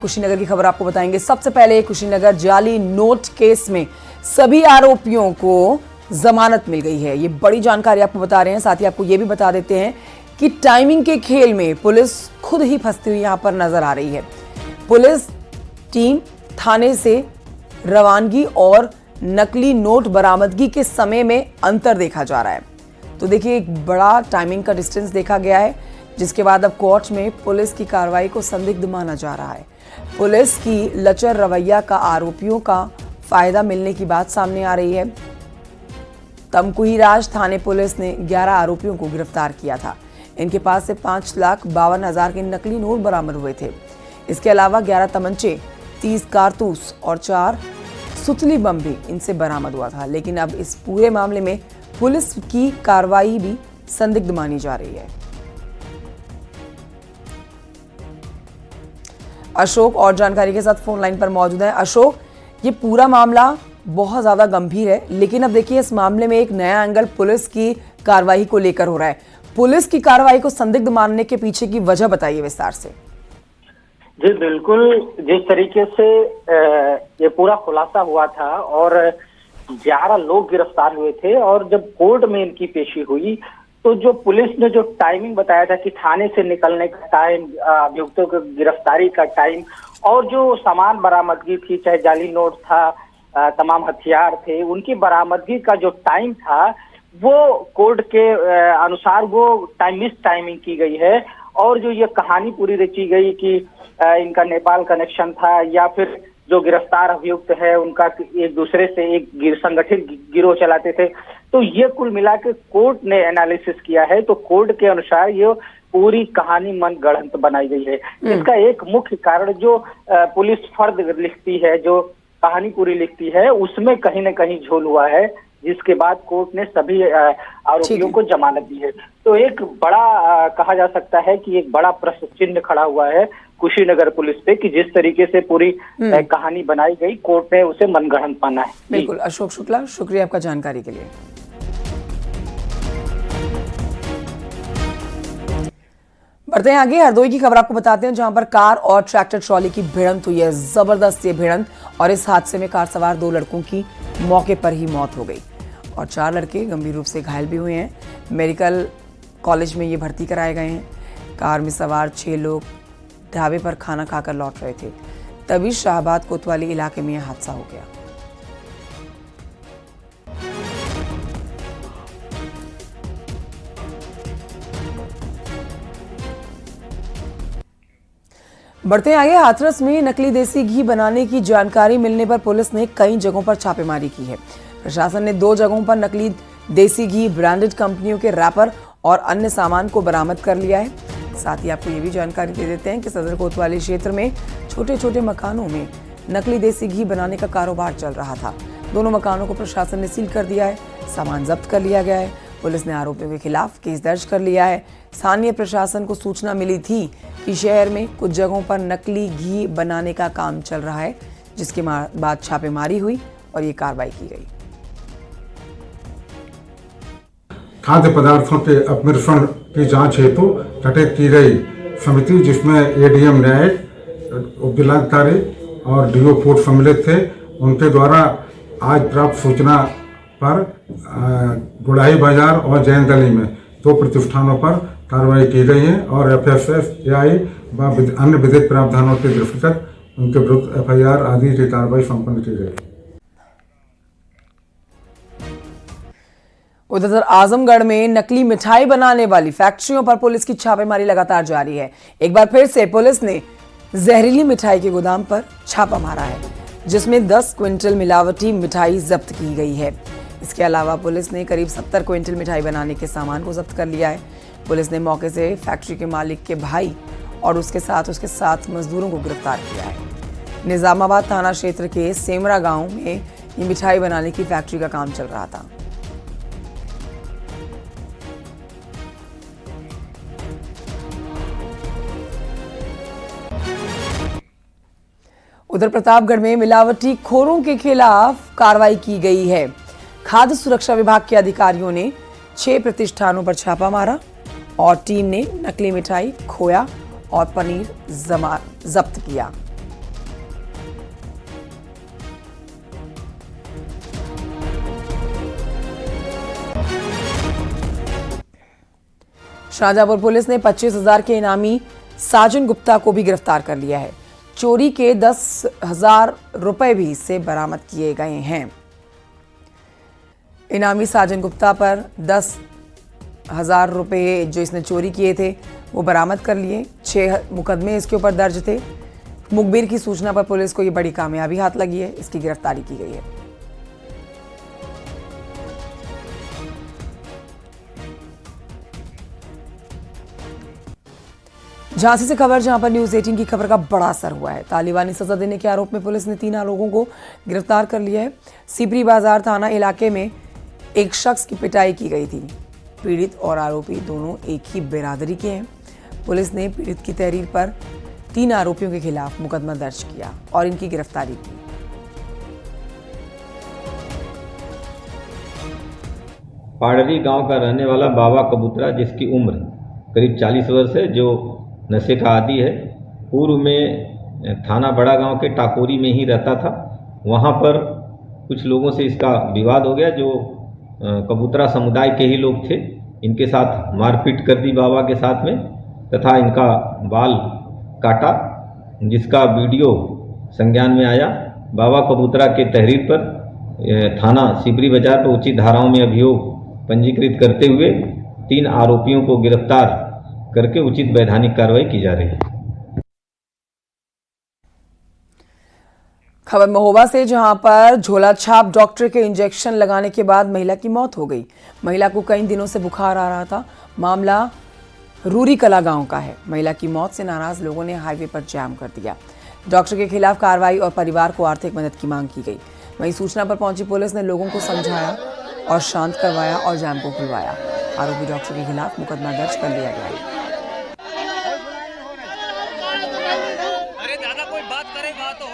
कुशीनगर की खबर आपको बताएंगे। सबसे पहले कुशीनगर जाली नोट केस में सभी आरोपियों को जमानत मिल गई है। ये बड़ी जानकारी आपको बता रहे हैं। साथ ही आपको ये भी बता देते हैं कि टाइमिंग के खेल में पुलिस खुद ही फंसती हुई यहां पर नजर आ रही है। पुलिस टीम थाने से रवानगी और नकली नोट बरामदगी के समय में अंतर देखा जा रहा है। तो देखिए, एक बड़ा टाइमिंग का डिस्टेंस देखा गया है, जिसके बाद अब कोर्ट में पुलिस की कार्रवाई को संदिग्ध माना जा रहा है। पुलिस की लचर रवैया का आरोपियों का फायदा मिलने की बात सामने आ रही है। तमकुहीराज थाने पुलिस ने 11 आरोपियों को गिरफ्तार किया था। इनके पास से 5,52,000 के नकली नोट बरामद हुए थे। इसके अलावा 11 तमंचे, 30 कारतूस और 4 सुतली बम भी इनसे बरामद हुआ था। लेकिन अब इस पूरे मामले में पुलिस की कार्रवाई भी संदिग्ध मानी जा रही है। अशोक और जानकारी के साथ फोन लाइन पर मौजूद है। अशोक, ये पूरा मामला बहुत ज्यादा गंभीर है, लेकिन अब देखिए, इस मामले में एक नया एंगल पुलिस की कार्रवाई को लेकर हो रहा है। पुलिस की कार्रवाई को संदिग्ध मानने के पीछे की वजह बताइए विस्तार से। जी बिल्कुल, जिस तरीके से ये पूरा खुलासा हुआ था और 11 लोग गिरफ्तार हुए थे और जब कोर्ट में इनकी पेशी हुई तो जो पुलिस ने जो टाइमिंग बताया था कि थाने से निकलने का टाइम, अभियुक्तों की गिरफ्तारी का टाइम और जो सामान बरामदगी थी, चाहे जाली नोट था, तमाम हथियार थे, उनकी बरामदगी का जो टाइम था वो कोर्ट के अनुसार वो मिस टाइमिंग की गई है। और जो ये कहानी पूरी रची गई कि इनका नेपाल कनेक्शन था या फिर जो गिरफ्तार अभियुक्त है उनका एक दूसरे से एक संगठित गिरोह चलाते थे, तो ये कुल मिला के कोर्ट ने एनालिसिस किया है। तो कोर्ट के अनुसार ये पूरी कहानी मनगढ़ंत बनाई गई है। इसका एक मुख्य कारण जो पुलिस फर्द लिखती है, जो कहानी पूरी लिखती है, उसमें कहीं न कहीं झोल हुआ है, जिसके बाद कोर्ट ने सभी आरोपियों को जमानत दी है। तो एक बड़ा कहा जा सकता है कि एक बड़ा प्रश्न चिन्ह खड़ा हुआ है कुशीनगर पुलिस पे कि जिस तरीके से पूरी कहानी बनाई गई, कोर्ट ने उसे मनगढ़ंत माना है। बिल्कुल अशोक शुक्ला, शुक्रिया आपका जानकारी के लिए। बढ़ते हैं आगे। हरदोई की खबर आपको बताते हैं, जहां पर कार और ट्रैक्टर ट्रॉली की भिड़ंत हुई है। जबरदस्त ये भिड़ंत, और इस हादसे में कार सवार 2 लड़कों की मौके पर ही मौत हो गई और 4 लड़के गंभीर रूप से घायल भी हुए हैं। मेडिकल कॉलेज में ये भर्ती कराए गए हैं। कार में सवार 6 लोग ढाबे पर खाना खाकर लौट रहे थे, तभी शाहबाद कोतवाली इलाके में यह हादसा हो गया। बढ़ते आगे। हाथरस में नकली देसी घी बनाने की जानकारी मिलने पर पुलिस ने कई जगहों पर छापेमारी की है। प्रशासन ने 2 जगहों पर नकली देसी घी ब्रांडेड कंपनियों के रैपर और अन्य सामान को बरामद कर लिया है। साथ ही आपको ये भी जानकारी दे देते हैं कि सदर कोतवाली क्षेत्र में छोटे छोटे मकानों में नकली देसी घी बनाने का कारोबार चल रहा था। दोनों मकानों को प्रशासन ने सील कर दिया है, सामान जब्त कर लिया गया है। पुलिस ने आरोपियों के खिलाफ केस दर्ज कर लिया है। स्थानीय प्रशासन को सूचना मिली थी कि शहर में कुछ जगहों पर नकली घी बनाने का काम चल रहा है, जिसके बाद छापेमारी हुई और ये कार्रवाई की गई। खाद्य पदार्थों के अपमिश्रण की जांच हेतु गठित की गई समिति, जिसमें एडीएम न्यायिक, उपजिलाधिकारी और डीओ फूड सम्मिलित थे, उनके द्वारा आज प्राप्त सूचना पर गुड़ाई बाजार और जैन गली में 2 प्रतिष्ठानों पर कार्रवाई की गई है और एफएसएसएआई व अन्य विधिक प्रावधानों के दृष्टिगत उनके विरुद्ध एफआईआर आदि की कार्रवाई संपन्न की गई। उधर आजमगढ़ में नकली मिठाई बनाने वाली फैक्ट्रियों पर पुलिस की छापेमारी लगातार जारी है। एक बार फिर से पुलिस ने जहरीली मिठाई के गोदाम पर छापा मारा है, जिसमें 10 क्विंटल मिलावटी मिठाई जब्त की गई है। इसके अलावा पुलिस ने करीब 70 क्विंटल मिठाई बनाने के सामान को जब्त कर लिया है। पुलिस ने मौके से फैक्ट्री के मालिक के भाई और उसके साथ मजदूरों को गिरफ्तार किया है। निजामाबाद थाना क्षेत्र के सेमरा गांव में ये मिठाई बनाने की फैक्ट्री का काम चल रहा था। उधर प्रतापगढ़ में मिलावटी खोरों के खिलाफ कार्रवाई की गई है। खाद्य सुरक्षा विभाग के अधिकारियों ने 6 प्रतिष्ठानों पर छापा मारा और टीम ने नकली मिठाई, खोया और पनीर जब्त किया। शाहजहांपुर पुलिस ने 25,000 के इनामी साजन गुप्ता को भी गिरफ्तार कर लिया है। चोरी के 10,000 रुपए भी इससे बरामद किए गए हैं। इनामी साजन गुप्ता पर 10,000 रुपए जो इसने चोरी किए थे वो बरामद कर लिए। 6 मुकदमे इसके ऊपर दर्ज थे। मुखबिर की सूचना पर पुलिस को ये बड़ी कामयाबी हाथ लगी है, इसकी गिरफ्तारी की गई है। झांसी से खबर, जहां पर न्यूज 18 की खबर का बड़ा असर हुआ है। तालिबानी सजा देने के आरोप में पुलिस ने 3 लोगों को गिरफ्तार कर लिया है। सीपरी बाजार थाना इलाके में एक शख्स की पिटाई की गई थी। पीड़ित और आरोपी दोनों एक ही बिरादरी के हैं। पुलिस ने पीड़ित की तहरीर पर 3 आरोपियों के खिलाफ मुकदमा दर्ज किया और इनकी गिरफ्तारी की। पाड़री गांव का रहने वाला बाबा कबूतरा, जिसकी उम्र करीब 40 वर्ष है, जो नशे का आदी है, पूर्व में थाना बड़ा गांव के टाकोरी में ही रहता था। वहां पर कुछ लोगों से इसका विवाद हो गया, जो कबूतरा समुदाय के ही लोग थे। इनके साथ मारपीट कर दी बाबा के साथ में, तथा इनका बाल काटा, जिसका वीडियो संज्ञान में आया। बाबा कबूतरा के तहरीर पर थाना सीपरी बाजार पर उचित धाराओं में अभियोग पंजीकृत करते हुए 3 आरोपियों को गिरफ्तार करके उचित वैधानिक कार्रवाई की जा रही है। खबर महोबा से, जहां पर झोला छाप डॉक्टर के इंजेक्शन लगाने के बाद महिला की मौत हो गई। महिला को कई दिनों से बुखार आ रहा था। मामला रूरी कला गांव का है। महिला की मौत से नाराज लोगों ने हाईवे पर जाम कर दिया। डॉक्टर के खिलाफ कार्रवाई और परिवार को आर्थिक मदद की मांग की गई। वहीं सूचना पर पहुंची पुलिस ने लोगों को समझाया और शांत करवाया और जाम को खुलवाया। आरोपी डॉक्टर के खिलाफ मुकदमा दर्ज कर लिया गया है। अरे दादा कोई बात करे, बात हो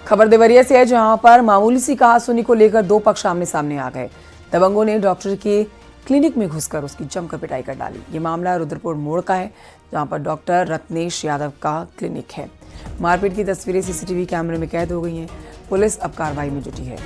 खबर देवरिया से है, जहां पर मामूली सी कहासुनी को लेकर 2 पक्ष आमने सामने आ गए। दबंगों ने डॉक्टर के क्लिनिक में घुसकर उसकी जमकर पिटाई कर डाली। ये मामला रुद्रपुर मोड़ का है, जहां पर डॉक्टर रत्नेश यादव का क्लिनिक है। मारपीट की तस्वीरें सीसीटीवी कैमरे में कैद हो गई हैं। पुलिस अब कार्रवाई में जुटी है।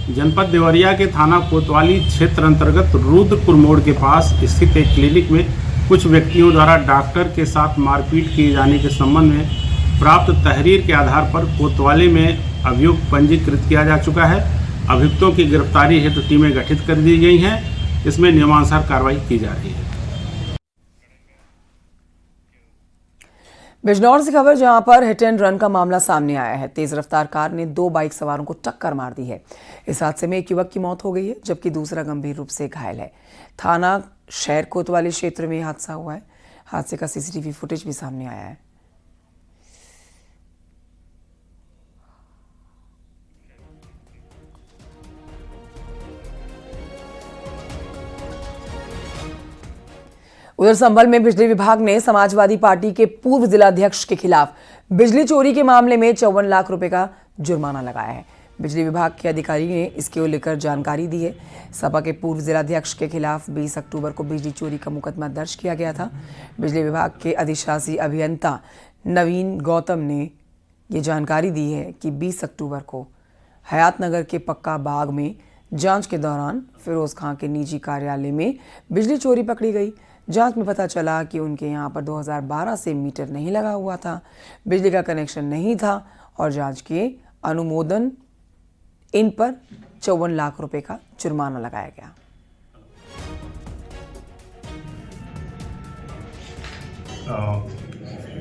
जनपद देवरिया के थाना कोतवाली क्षेत्र अंतर्गत रुद्रपुर मोड़ के पास स्थित एक क्लिनिक में कुछ व्यक्तियों द्वारा डॉक्टर के साथ मारपीट किए जाने के संबंध में प्राप्त तहरीर के आधार पर कोतवाली में अभियोग पंजीकृत किया जा चुका है। अभियुक्तों की गिरफ्तारी हेतु टीमें गठित कर दी गई हैं। इसमें नियमानुसार कार्रवाई की जा रही है। बिजनौर से खबर, जहां पर हिट एंड रन का मामला सामने आया है। तेज रफ्तार कार ने 2 बाइक सवारों को टक्कर मार दी है। इस हादसे में एक युवक की मौत हो गई है, जबकि दूसरा गंभीर रूप से घायल है। थाना शहर कोतवाली क्षेत्र में हादसा हुआ है। हादसे का सीसीटीवी फुटेज भी सामने आया है। उधर संभल में बिजली विभाग ने समाजवादी पार्टी के पूर्व जिलाध्यक्ष के खिलाफ बिजली चोरी के मामले में 54 लाख रुपए का जुर्माना लगाया है। बिजली विभाग के अधिकारी ने इसके लेकर जानकारी दी है। सपा के पूर्व जिलाध्यक्ष के खिलाफ 20 अक्टूबर को बिजली चोरी का मुकदमा दर्ज किया गया था। बिजली विभाग के अधिशासी अभियंता नवीन गौतम ने ये जानकारी दी है कि 20 अक्टूबर को हयात नगर के पक्का बाग में जांच के दौरान फिरोज खां के निजी कार्यालय में बिजली चोरी पकड़ी गई। जांच में पता चला कि उनके यहां पर 2012 से मीटर नहीं लगा हुआ था, बिजली का कनेक्शन नहीं था और जांच के अनुमोदन इन पर 54 लाख रुपए का जुर्माना लगाया गया।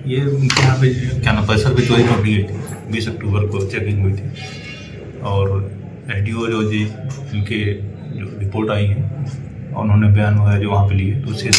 ये उनके यहाँ पे क्या नाम पैसा भी चोरी पकड़ी गई थी। 20 अक्टूबर को चेकिंग हुई थी और एसडीओ जो जी उनके जो रिपोर्ट आई है उन्होंने बयान वगैरह जो वहाँ पे लिए तो उससे